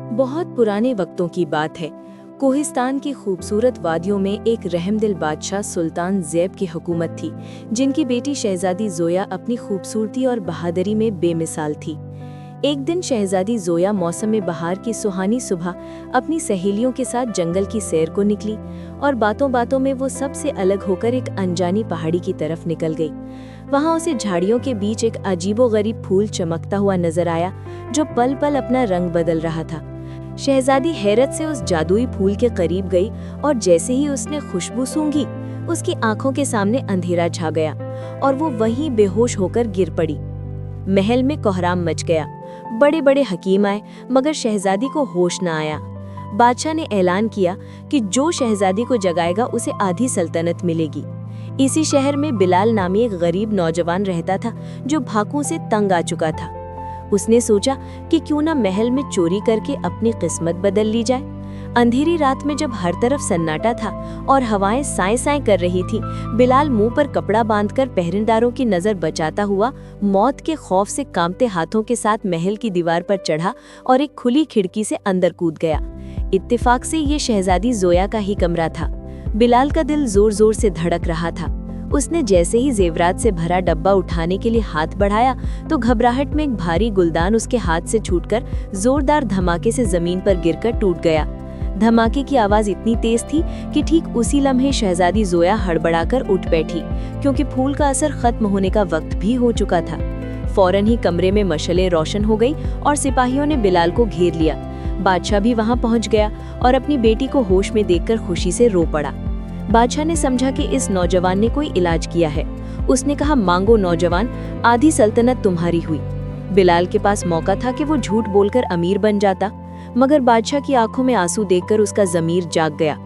बहुत पुराने वक्तों की बात है। कोहिस्तान की खूबसूरत वादियों में एक रहमदिल बादशाह सुल्तान ज़ैब की हुकूमत थी, जिनकी बेटी शहजादी ज़ोया अपनी खूबसूरती और बहादुरी में बेमिसाल थी। एक दिन शहजादी ज़ोया मौसम बहार की सुहानी सुबह अपनी सहेलियों के साथ जंगल की सैर को निकली और बातों बातों में वो सबसे अलग होकर एक अनजानी पहाड़ी की तरफ निकल गई। वहाँ उसे झाड़ियों के बीच एक अजीबोगरीब फूल चमकता हुआ नजर आया, जो पल पल अपना रंग बदल रहा था। शहजादी हैरत से उस जादुई फूल के करीब गई और जैसे ही उसने खुशबू सूंघी, उसकी आंखों के सामने अंधेरा छा गया और वो वहीं बेहोश होकर गिर पड़ी। महल में कोहराम मच गया। बड़े बड़े हकीम आए, मगर शहजादी को होश न आया। बादशाह ने ऐलान किया कि जो शहजादी को जगाएगा उसे आधी सल्तनत मिलेगी। इसी शहर में बिलाल नामी एक गरीब नौजवान रहता था, जो भाकों से तंग आ चुका था। उसने सोचा कि क्यों ना महल में चोरी करके अपनी किस्मत बदल ली जाए। अंधेरी रात में जब हर तरफ सन्नाटा था और हवाएं साए साए कर रही थी, बिलाल मुंह पर कपड़ा बांधकर पहरेदारों की नजर बचाता हुआ मौत के खौफ से कांपते हाथों के साथ महल की दीवार पर चढ़ा और एक खुली खिड़की से अंदर कूद गया। इत्तेफाक से ये शहजादी ज़ोया का ही कमरा था। बिलाल का दिल जोर जोर से धड़क रहा था। उसने जैसे ही जेवरात से भरा डब्बा उठाने के लिए हाथ बढ़ाया तो घबराहट में एक भारी गुलदान उसके हाथ से छूटकर जोरदार धमाके से जमीन पर गिरकर टूट गया। धमाके की आवाज इतनी तेज थी कि ठीक उसी लम्हे शहजादी ज़ोया हड़बड़ाकर उठ बैठी, क्योंकि फूल का असर खत्म होने का वक्त भी हो चुका था। फौरन ही कमरे में मशलें रोशन हो गई और सिपाहियों ने बिलाल को घेर लिया। बादशाह भी वहां पहुंच गया और अपनी बेटी को होश में देखकर खुशी से रो पड़ा। बादशाह ने समझा कि इस नौजवान ने कोई इलाज किया है। उसने कहा, मांगो नौजवान, आधी सल्तनत तुम्हारी हुई। बिलाल के पास मौका था कि वो झूठ बोलकर अमीर बन जाता, मगर बादशाह की आंखों में आंसू देखकर उसका जमीर जाग गया।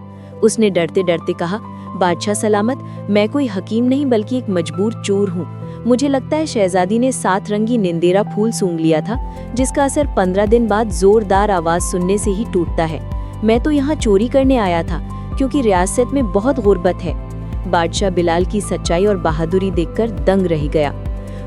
उसने डरते डरते कहा, बादशाह सलामत, मैं कोई हकीम नहीं बल्कि एक मजबूर चोर हूँ। मुझे लगता है शहजादी ने 7 रंगी निंदेरा फूल सूंघ लिया था, जिसका असर 15 दिन बाद जोरदार आवाज सुनने से ही टूटता है। मैं तो यहाँ चोरी करने आया था, क्योंकि रियासत में बहुत गुर्बत है। बादशाह बिलाल की सच्चाई और बहादुरी देखकर दंग रह गया।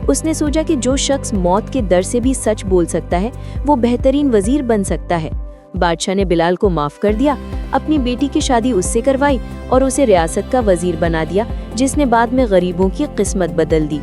उसने सोचा कि जो शख्स मौत के डर से भी सच बोल सकता है, वो बेहतरीन वजीर बन सकता है। बादशाह ने बिलाल को माफ कर दिया, अपनी बेटी की शादी उससे करवाई और उसे रियासत का वजीर बना दिया, जिसने बाद में गरीबों की किस्मत बदल दी।